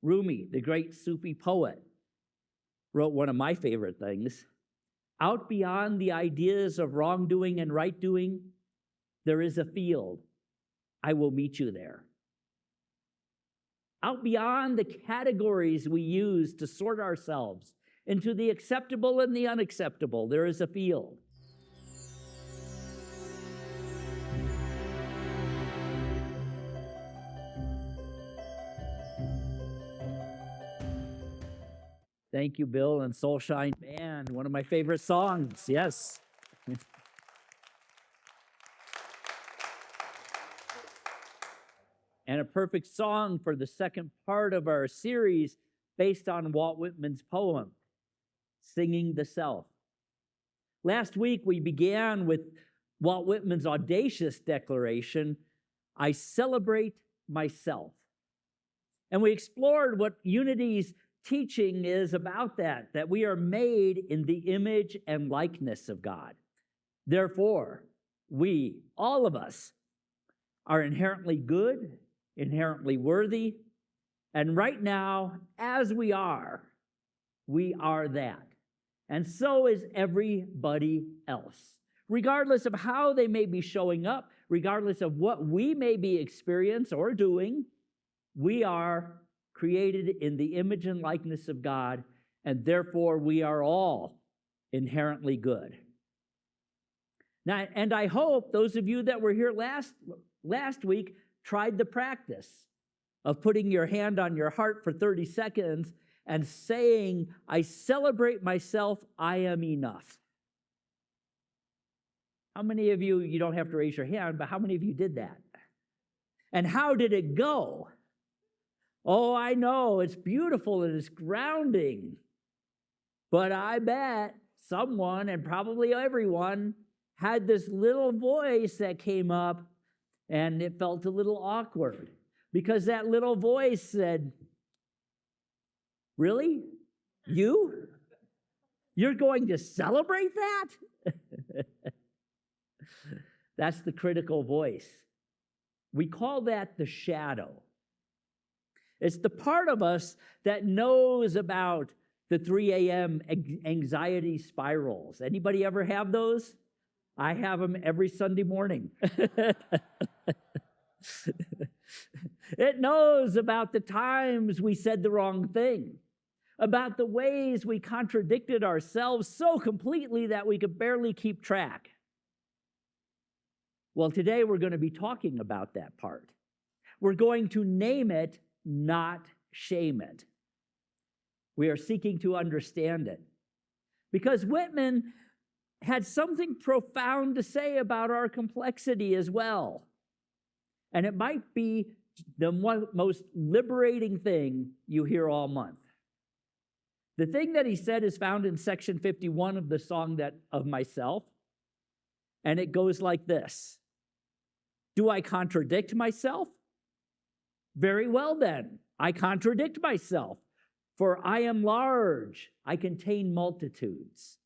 Rumi, the great Sufi poet, wrote one of my favorite things. Out beyond the ideas of wrongdoing and right doing, there is a field. I will meet you there. Out beyond the categories we use to sort ourselves into the acceptable and the unacceptable, there is a field. Thank you, Bill and Soulshine Band. One of my favorite songs, yes. And a perfect song for the second part of our series based on Walt Whitman's poem, Singing the Self. Last week, we began with Walt Whitman's audacious declaration, I celebrate myself. And we explored what Unity's teaching is about that we are made in the image and likeness of God. Therefore, we, all of us, are inherently good, inherently worthy, and right now, as we are that. And so is everybody else. Regardless of how they may be showing up, regardless of what we may be experiencing or doing, we are created in the image and likeness of God, and therefore we are all inherently good. Now, and I hope those of you that were here last week tried the practice of putting your hand on your heart for 30 seconds and saying, I celebrate myself, I am enough. How many of you don't have to raise your hand, but how many of you did that? And how did it go? Oh, I know, it's beautiful and it's grounding. But I bet someone, and probably everyone, had this little voice that came up, and it felt a little awkward. Because that little voice said, really? You? You're going to celebrate that? That's the critical voice. We call that the shadow. It's the part of us that knows about the 3 a.m. anxiety spirals. Anybody ever have those? I have them every Sunday morning. It knows about the times we said the wrong thing, about the ways we contradicted ourselves so completely that we could barely keep track. Well, today we're going to be talking about that part. We're going to name it, not shame it. We are seeking to understand it. Because Whitman had something profound to say about our complexity as well. And it might be the most liberating thing you hear all month. The thing that he said is found in section 51 of the song of myself. And it goes like this. Do I contradict myself? Very well then, I contradict myself, for I am large, I contain multitudes.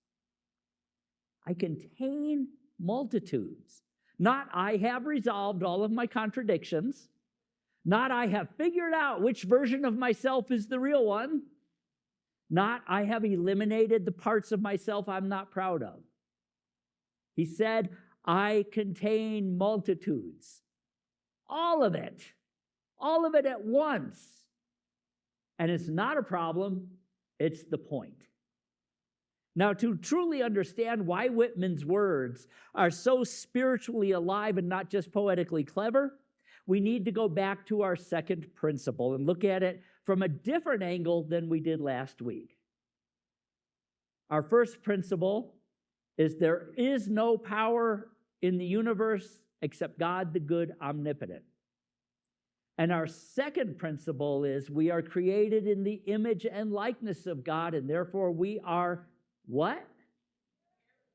I contain multitudes. Not I have resolved all of my contradictions, not I have figured out which version of myself is the real one, not I have eliminated the parts of myself I'm not proud of. He said, I contain multitudes. All of it at once. And it's not a problem, it's the point. Now, to truly understand why Whitman's words are so spiritually alive and not just poetically clever, we need to go back to our second principle and look at it from a different angle than we did last week. Our first principle is there is no power in the universe except God, the good, omnipotent. And our second principle is we are created in the image and likeness of God, and therefore we are what?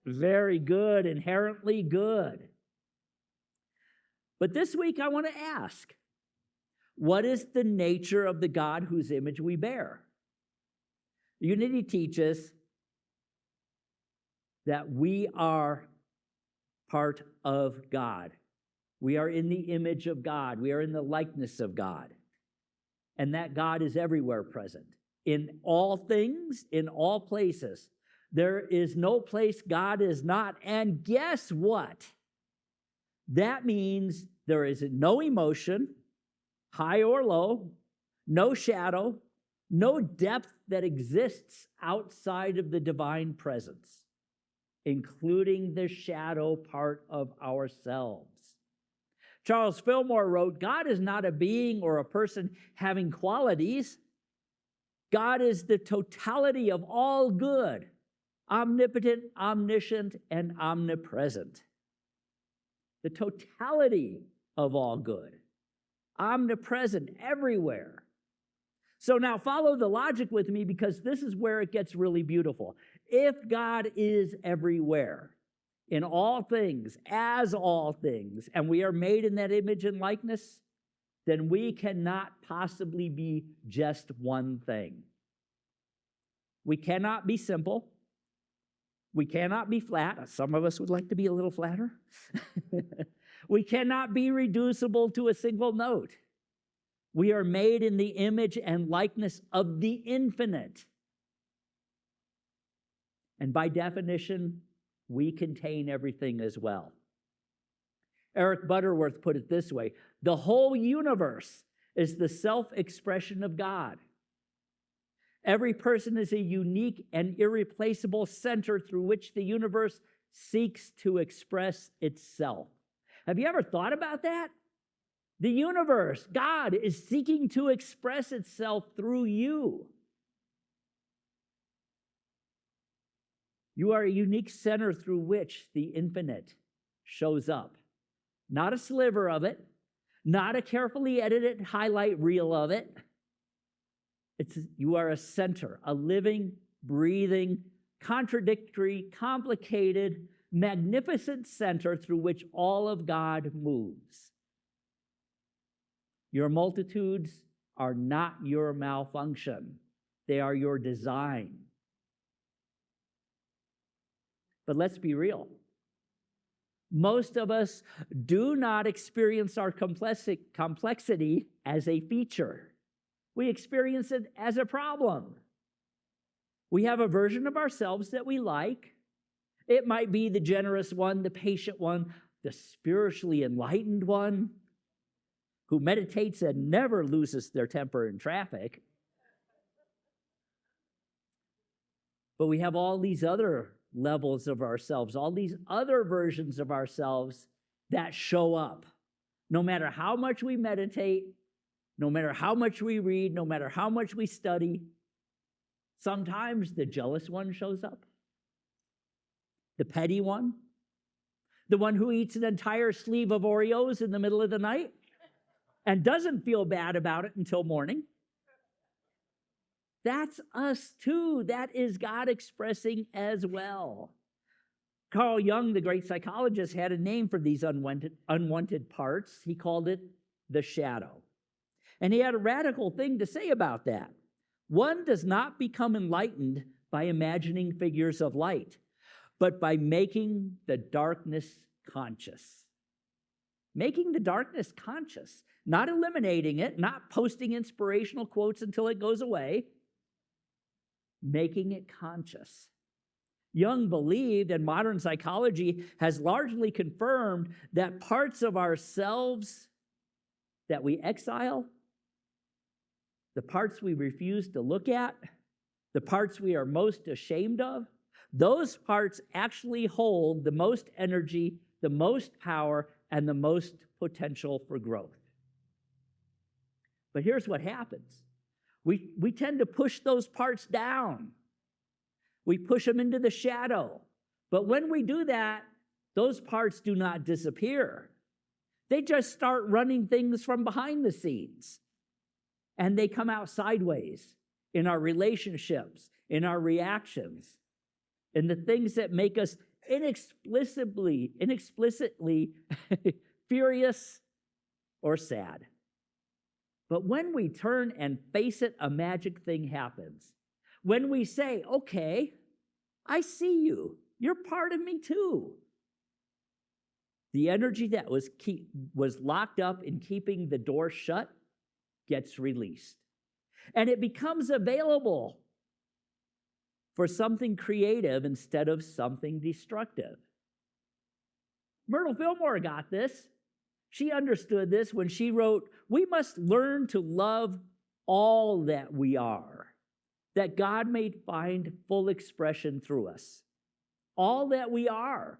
Very good, inherently good. But this week I want to ask, what is the nature of the God whose image we bear? Unity teaches that we are part of God. We are in the image of God. We are in the likeness of God. and that God is everywhere present, in all things, in all places. There is no place God is not. And guess what? That means there is no emotion, high or low, no shadow, no depth that exists outside of the divine presence, including the shadow part of ourselves. Charles Fillmore wrote, God is not a being or a person having qualities. God is the totality of all good, omnipotent, omniscient, and omnipresent. The totality of all good, omnipresent everywhere. So now follow the logic with me, because this is where it gets really beautiful. If God is everywhere, in all things, as all things, and we are made in that image and likeness, then we cannot possibly be just one thing. We cannot be simple. We cannot be flat. Some of us would like to be a little flatter. We cannot be reducible to a single note. We are made in the image and likeness of the infinite. And by definition, we contain everything as well. Eric Butterworth put it this way: the whole universe is the self-expression of God. Every person is a unique and irreplaceable center through which the universe seeks to express itself. Have you ever thought about that? The universe, God, is seeking to express itself through you. You are a unique center through which the infinite shows up. Not a sliver of it, not a carefully edited highlight reel of it. You are a center, a living, breathing, contradictory, complicated, magnificent center through which all of God moves. Your multitudes are not your malfunction. They are your design. But let's be real. Most of us do not experience our complexity as a feature. We experience it as a problem. We have a version of ourselves that we like. It might be the generous one, the patient one, the spiritually enlightened one who meditates and never loses their temper in traffic. But we have all these other levels of ourselves, all these other versions of ourselves that show up. No matter how much we meditate, no matter how much we read, no matter how much we study, sometimes the jealous one shows up. The petty one. The one who eats an entire sleeve of Oreos in the middle of the night and doesn't feel bad about it until morning. That's us too. That is God expressing as well. Carl Jung, the great psychologist, had a name for these unwanted parts. He called it the shadow. And he had a radical thing to say about that. One does not become enlightened by imagining figures of light, but by making the darkness conscious. Making the darkness conscious. Not eliminating it, not posting inspirational quotes until it goes away. Making it conscious. Jung believed, and modern psychology has largely confirmed, that parts of ourselves that we exile, the parts we refuse to look at, the parts we are most ashamed of, those parts actually hold the most energy, the most power, and the most potential for growth. But here's what happens. We tend to push those parts down. We push them into the shadow. But when we do that, those parts do not disappear. They just start running things from behind the scenes. And they come out sideways in our relationships, in our reactions, in the things that make us inexplicably furious or sad. But when we turn and face it, a magic thing happens. When we say, okay, I see you. You're part of me too. The energy that was locked up in keeping the door shut gets released. And it becomes available for something creative instead of something destructive. Myrtle Fillmore got this. She understood this when she wrote, "We must learn to love all that we are, that God may find full expression through us." All that we are.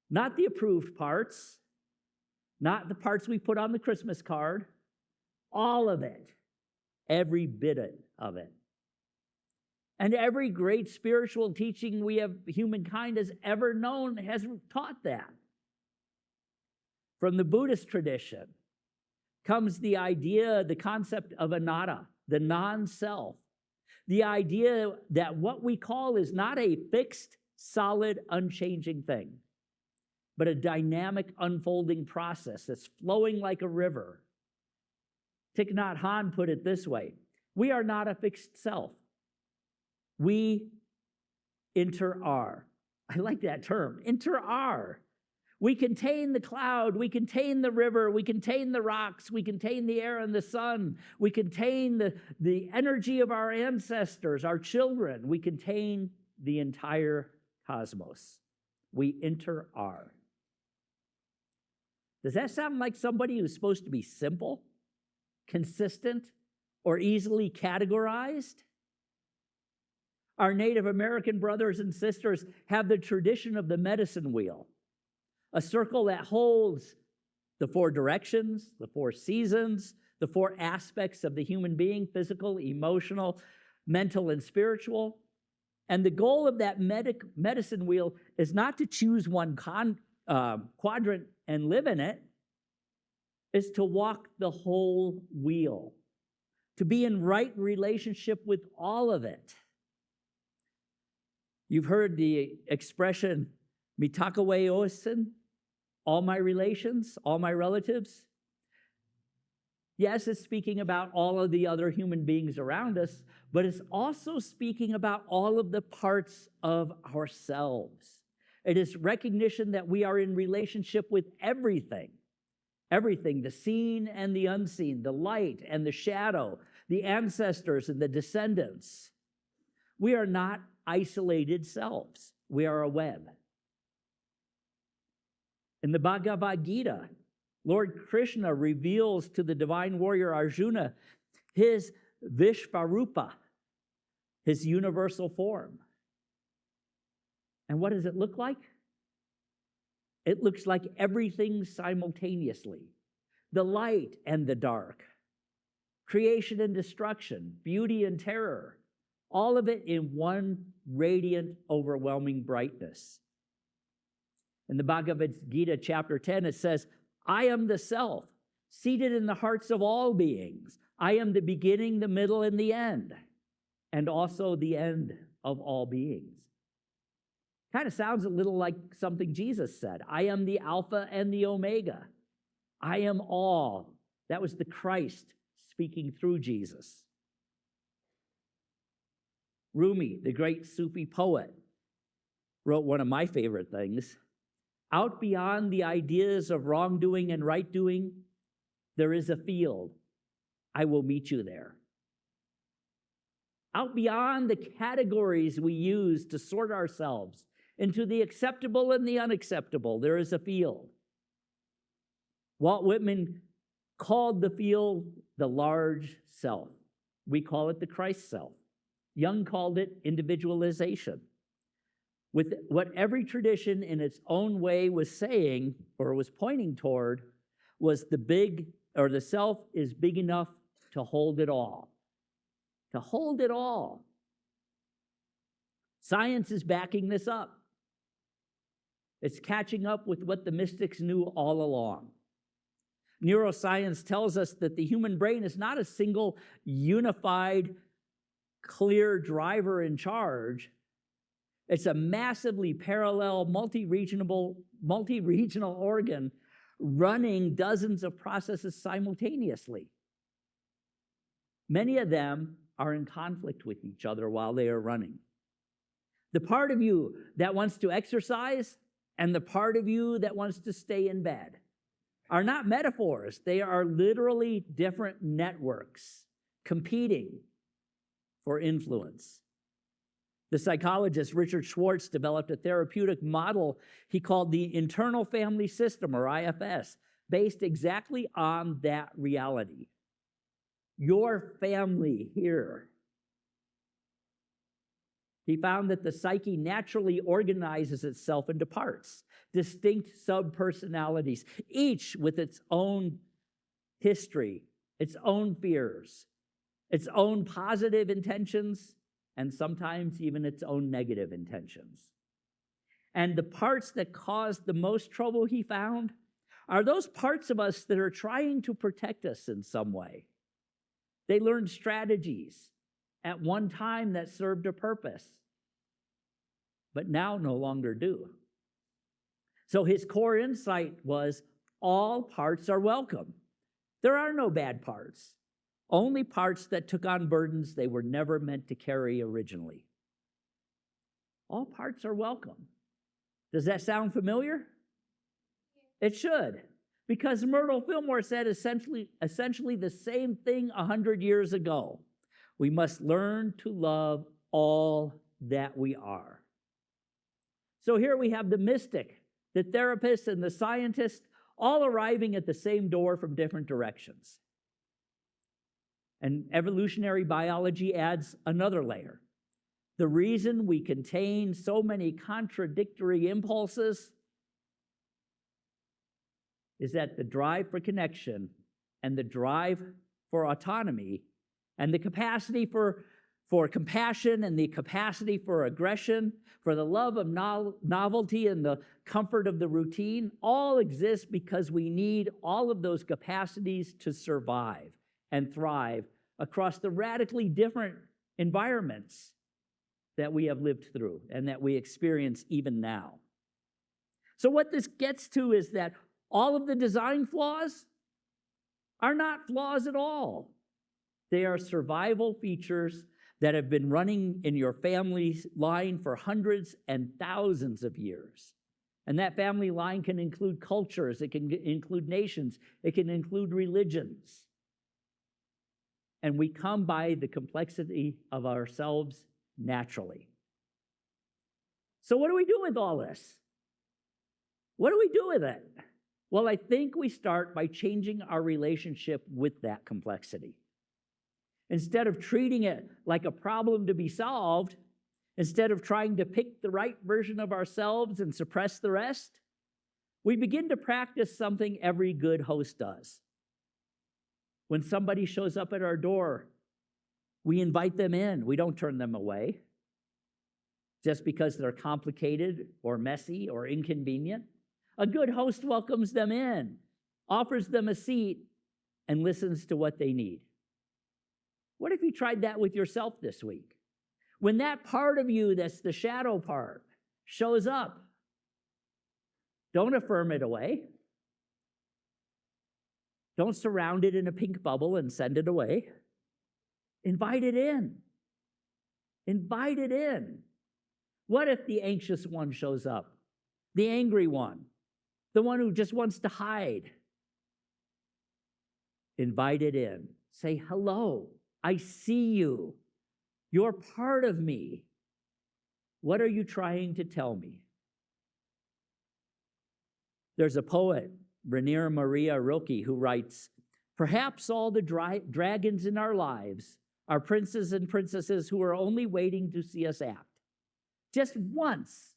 Not the approved parts, not the parts we put on the Christmas card, all of it, every bit of it. And every great spiritual teaching humankind has ever known has taught that. From the Buddhist tradition comes the idea, the concept of anatta, the non-self. The idea that what we call is not a fixed, solid, unchanging thing, but a dynamic, unfolding process that's flowing like a river. Thich Nhat Hanh put it this way: we are not a fixed self. We inter-are. I like that term, inter-are. We contain the cloud, we contain the river, we contain the rocks, we contain the air and the sun, we contain the energy of our ancestors, our children, we contain the entire cosmos. We inter-are. Does that sound like somebody who's supposed to be simple, consistent, or easily categorized? Our Native American brothers and sisters have the tradition of the medicine wheel, a circle that holds the four directions, the four seasons, the four aspects of the human being: physical, emotional, mental, and spiritual. And the goal of that medicine wheel is not to choose one quadrant and live in it, is to walk the whole wheel, to be in right relationship with all of it. You've heard the expression, mitakawe oisin, all my relations, all my relatives. Yes, it's speaking about all of the other human beings around us, but it's also speaking about all of the parts of ourselves. It is recognition that we are in relationship with everything. Everything, the seen and the unseen, the light and the shadow, the ancestors and the descendants. We are not isolated selves. We are a web. In the Bhagavad Gita, Lord Krishna reveals to the divine warrior Arjuna his Vishvarupa, his universal form. And what does it look like? It looks like everything simultaneously. The light and the dark, creation and destruction, beauty and terror, all of it in one radiant, overwhelming brightness. In the Bhagavad Gita, chapter 10, it says, I am the self, seated in the hearts of all beings. I am the beginning, the middle, and the end, and also the end of all beings. Kind of sounds a little like something Jesus said. I am the Alpha and the Omega. I am all. That was the Christ speaking through Jesus. Rumi, the great Sufi poet, wrote one of my favorite things. Out beyond the ideas of wrongdoing and right doing, there is a field. I will meet you there. Out beyond the categories we use to sort ourselves into the acceptable and the unacceptable, there is a field. Walt Whitman called the field the large self. We call it the Christ self. Jung called it individualization. With what every tradition in its own way was saying or was pointing toward was the self is big enough to hold it all. To hold it all. Science is backing this up. It's catching up with what the mystics knew all along. Neuroscience tells us that the human brain is not a single, unified, clear driver in charge. It's a massively parallel, multi-regional organ running dozens of processes simultaneously. Many of them are in conflict with each other while they are running. The part of you that wants to exercise and the part of you that wants to stay in bed are not metaphors. They are literally different networks competing for influence. The psychologist Richard Schwartz developed a therapeutic model he called the internal family system, or IFS, based exactly on that reality. Your family here. He found that the psyche naturally organizes itself into parts, distinct subpersonalities, each with its own history, its own fears, its own positive intentions, and sometimes even its own negative intentions. And the parts that cause the most trouble, he found, are those parts of us that are trying to protect us in some way. They learned strategies at one time that served a purpose, but now no longer do. So his core insight was all parts are welcome. There are no bad parts, only parts that took on burdens they were never meant to carry originally. All parts are welcome. Does that sound familiar? It should, because Myrtle Fillmore said essentially the same thing 100 years ago. We must learn to love all that we are. So here we have the mystic, the therapist, and the scientist all arriving at the same door from different directions. And evolutionary biology adds another layer. The reason we contain so many contradictory impulses is that the drive for connection and the drive for autonomy and the capacity for compassion and the capacity for aggression, for the love of novelty and the comfort of the routine, all exist because we need all of those capacities to survive and thrive across the radically different environments that we have lived through and that we experience even now. So what this gets to is that all of the design flaws are not flaws at all. They are survival features that have been running in your family line for hundreds and thousands of years. And that family line can include cultures, it can include nations, it can include religions. And we come by the complexity of ourselves naturally. So what do we do with all this? What do we do with it? Well, I think we start by changing our relationship with that complexity. Instead of treating it like a problem to be solved, instead of trying to pick the right version of ourselves and suppress the rest, we begin to practice something every good host does. When somebody shows up at our door, we invite them in. We don't turn them away just because they're complicated or messy or inconvenient. A good host welcomes them in, offers them a seat, and listens to what they need. What if you tried that with yourself this week? When that part of you that's the shadow part shows up, don't affirm it away. Don't surround it in a pink bubble and send it away. Invite it in. Invite it in. What if the anxious one shows up? The angry one? The one who just wants to hide? Invite it in. Say, hello, I see you. You're part of me. What are you trying to tell me? There's a poet, Rainier Maria Rilke, who writes, perhaps all the dragons in our lives are princes and princesses who are only waiting to see us act, just once,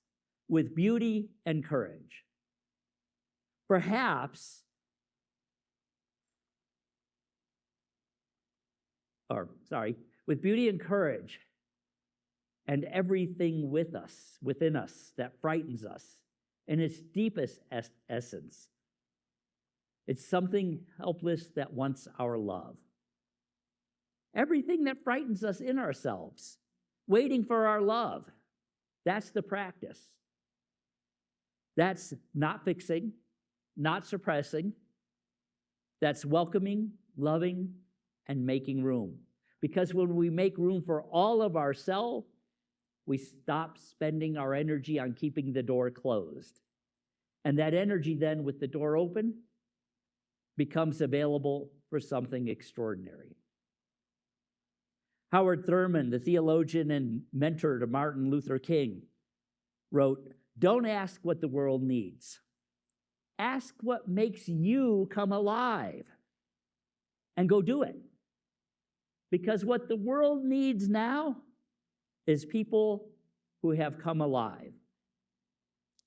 with beauty and courage. Perhaps, with beauty and courage and everything within us that frightens us in its deepest essence. It's something helpless that wants our love. Everything that frightens us in ourselves, waiting for our love. That's the practice. That's not fixing, not suppressing. That's welcoming, loving, and making room. Because when we make room for all of ourselves, we stop spending our energy on keeping the door closed. And that energy then, with the door open, becomes available for something extraordinary. Howard Thurman, the theologian and mentor to Martin Luther King, wrote, "Don't ask what the world needs. Ask what makes you come alive and go do it. Because what the world needs now is people who have come alive."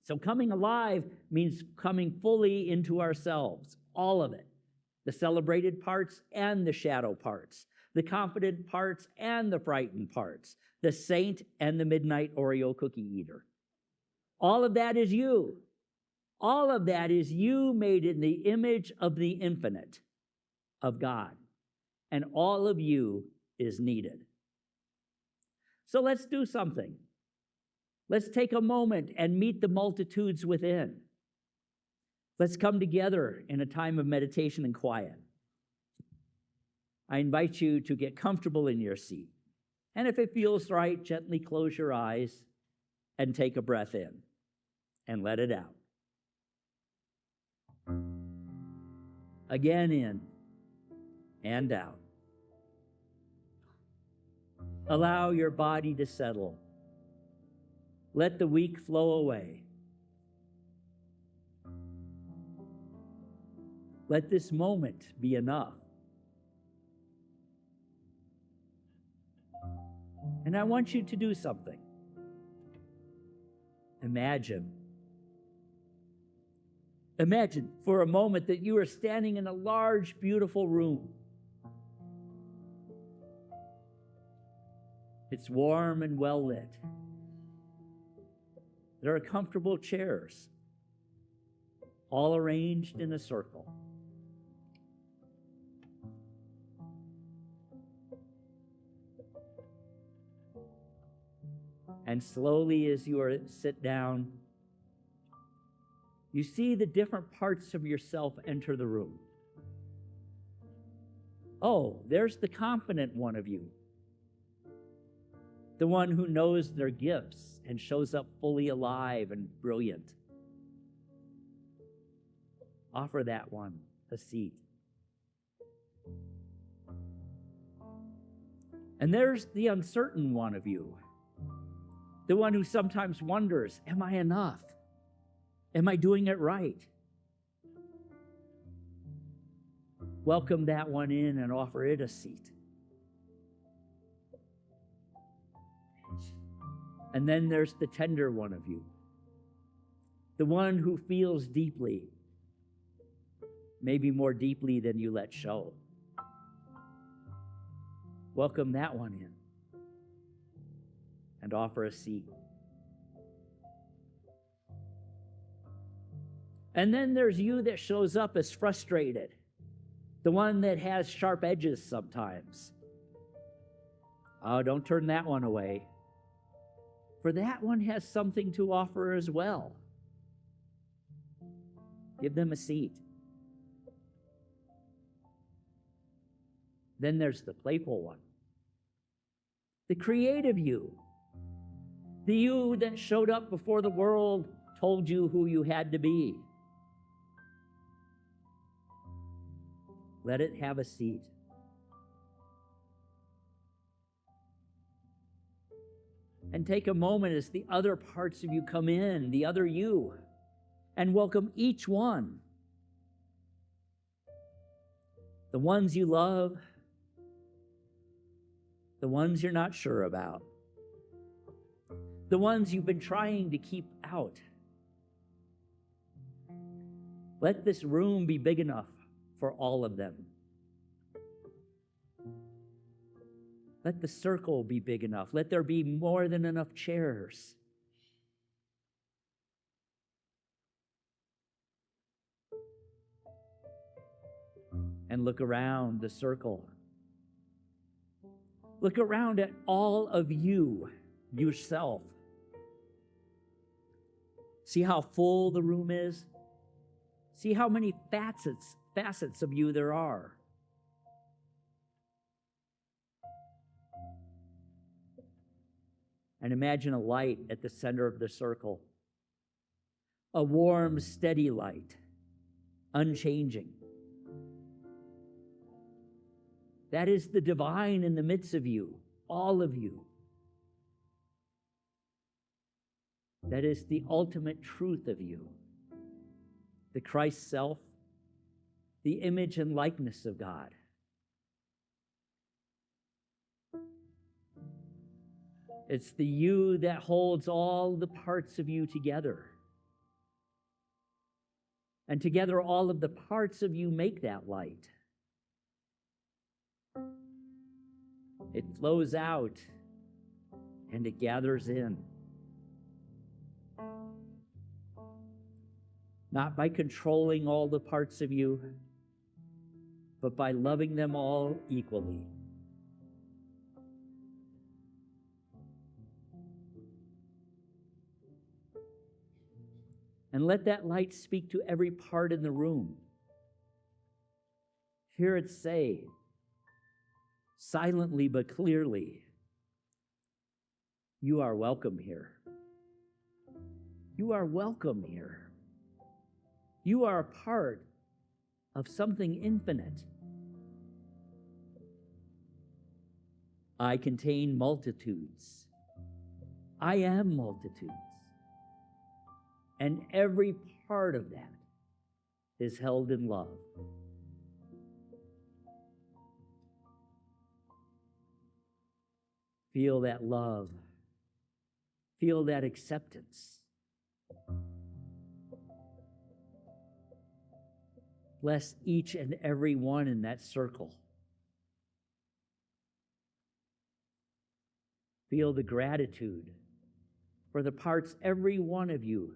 So coming alive means coming fully into ourselves, all of it, the celebrated parts and the shadow parts, the confident parts and the frightened parts, the saint and the midnight Oreo cookie eater. All of that is you. All of that is you made in the image of the infinite, of God. And all of you is needed. So let's do something. Let's take a moment and meet the multitudes within. Let's come together in a time of meditation and quiet. I invite you to get comfortable in your seat. And if it feels right, gently close your eyes and take a breath in and let it out. Again, in and out. Allow your body to settle. Let the week flow away. Let this moment be enough. And I want you to do something. Imagine for a moment that you are standing in a large, beautiful room. It's warm and well lit. There are comfortable chairs, all arranged in a circle. And slowly, as you sit down, you see the different parts of yourself enter the room. Oh, there's the confident one of you. The one who knows their gifts and shows up fully alive and brilliant. Offer that one a seat. And there's the uncertain one of you. The one who sometimes wonders, am I enough? Am I doing it right? Welcome that one in and offer it a seat. And then there's the tender one of you, the one who feels deeply, maybe more deeply than you let show. Welcome that one in and offer a seat. And then there's you that shows up as frustrated, the one that has sharp edges sometimes. Oh, don't turn that one away. For that one has something to offer as well. Give them a seat. Then there's the playful one, the creative you, the you that showed up before the world told you who you had to be. Let it have a seat. And take a moment as the other parts of you come in, the other you, and welcome each one. The ones you love, the ones you're not sure about, the ones you've been trying to keep out. Let this room be big enough for all of them. Let the circle be big enough. Let there be more than enough chairs. And look around the circle. Look around at all of you, yourself. See how full the room is? See how many facets of you there are. And imagine a light at the center of the circle. A warm, steady light, unchanging. That is the divine in the midst of you, all of you. That is the ultimate truth of you, the Christ self, the image and likeness of God. It's the you that holds all the parts of you together. And together all of the parts of you make that light. It flows out and it gathers in. Not by controlling all the parts of you, but by loving them all equally. And let that light speak to every part in the room. Hear it say, silently but clearly, you are welcome here. You are welcome here. You are a part of something infinite. I contain multitudes. I am multitudes. And every part of that is held in love. Feel that love. Feel that acceptance. Bless each and every one in that circle. Feel the gratitude for the parts every one of you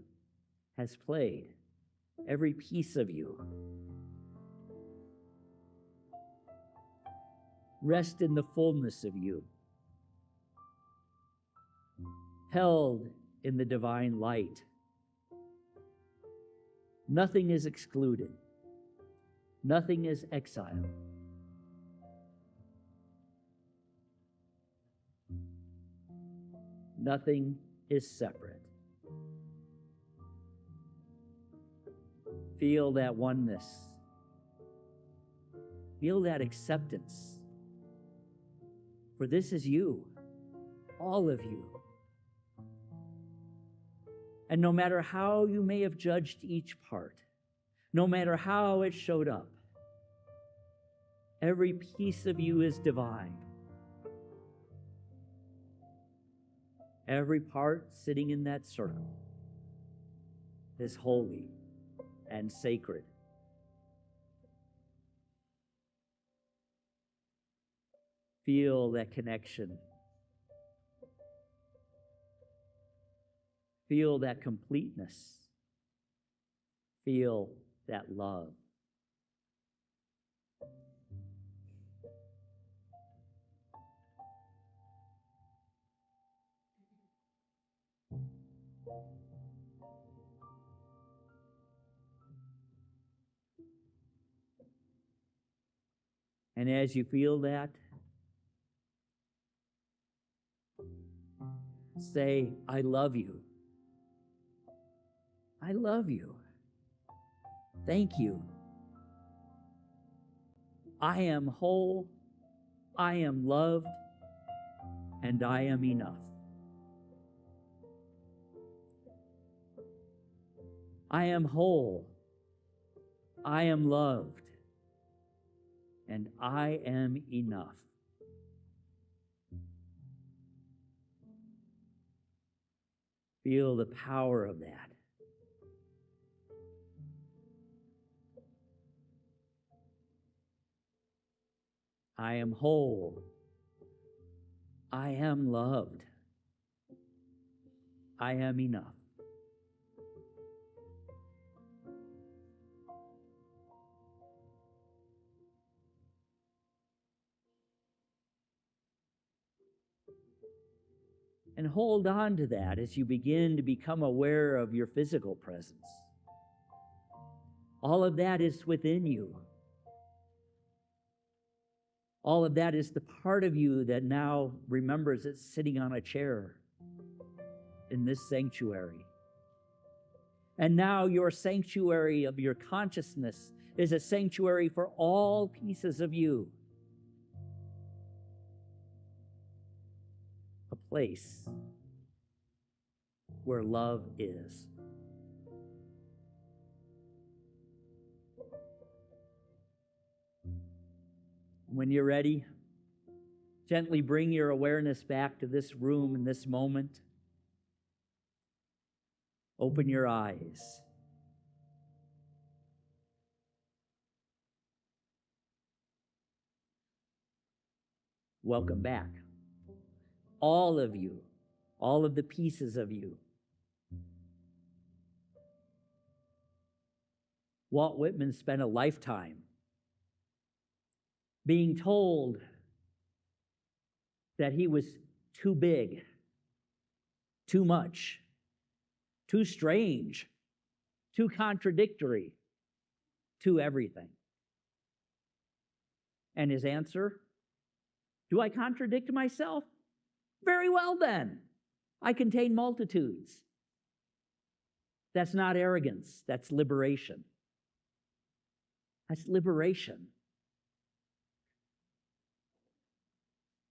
has played, every piece of you. Rest in the fullness of you, held in the divine light. Nothing is excluded. Nothing is exiled. Nothing is separate. Feel that oneness. Feel that acceptance. For this is you, all of you. And no matter how you may have judged each part, no matter how it showed up, every piece of you is divine. Every part sitting in that circle is holy and sacred. Feel that connection. Feel that completeness. Feel that love. And as you feel that, say, I love you. I love you. Thank you. I am whole, I am loved, and I am enough. I am whole, I am loved, and I am enough. Feel the power of that. I am whole. I am loved. I am enough. And hold on to that as you begin to become aware of your physical presence. All of that is within you. All of that is the part of you that now remembers it's sitting on a chair in this sanctuary. And now your sanctuary of your consciousness is a sanctuary for all pieces of you. place where love is. When you're ready, gently bring your awareness back to this room in this moment. Open your eyes. Welcome back. All of you, all of the pieces of you. Walt Whitman spent a lifetime being told that he was too big, too much, too strange, too contradictory, too everything. And his answer, do I contradict myself? Very well then. I contain multitudes. That's not arrogance, that's liberation. That's liberation.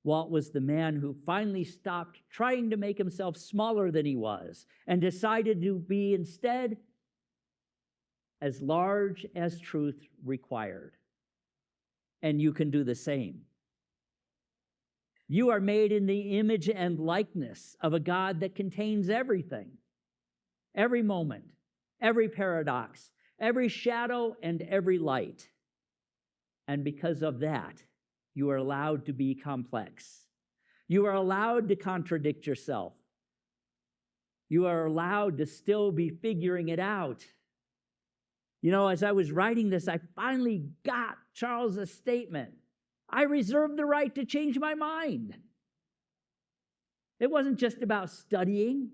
Walt was the man who finally stopped trying to make himself smaller than he was and decided to be instead as large as truth required. And you can do the same. You are made in the image and likeness of a God that contains everything, every moment, every paradox, every shadow, and every light. And because of that, you are allowed to be complex. You are allowed to contradict yourself. You are allowed to still be figuring it out. You know, as I was writing this, I finally got Charles's statement. I reserve the right to change my mind. It wasn't just about studying.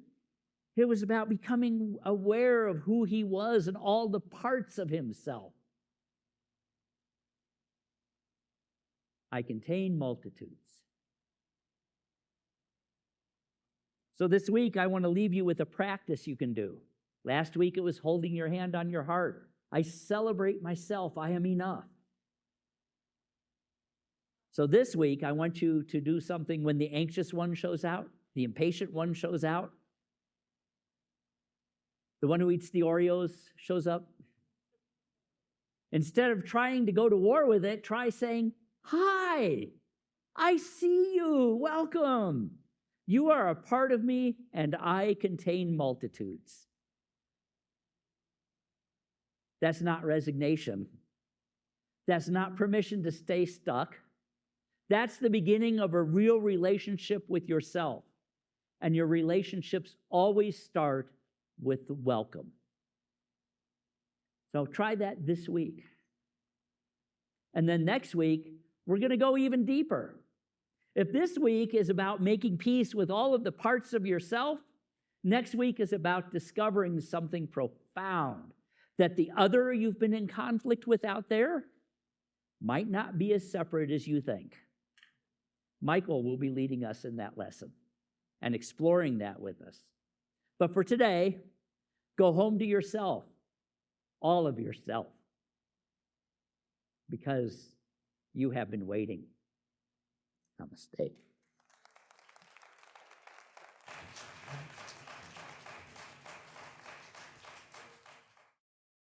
It was about becoming aware of who he was and all the parts of himself. I contain multitudes. So this week, I want to leave you with a practice you can do. Last week, it was holding your hand on your heart. I celebrate myself. I am enough. So this week, I want you to do something when the anxious one shows out, the impatient one shows out, the one who eats the Oreos shows up. Instead of trying to go to war with it, try saying, "Hi, I see you. Welcome. You are a part of me, and I contain multitudes." That's not resignation. That's not permission to stay stuck. That's the beginning of a real relationship with yourself. And your relationships always start with the welcome. So try that this week. And then next week, we're going to go even deeper. If this week is about making peace with all of the parts of yourself, next week is about discovering something profound that the other you've been in conflict with out there might not be as separate as you think. Michael will be leading us in that lesson and exploring that with us. But for today, go home to yourself, all of yourself, because you have been waiting. Namaste.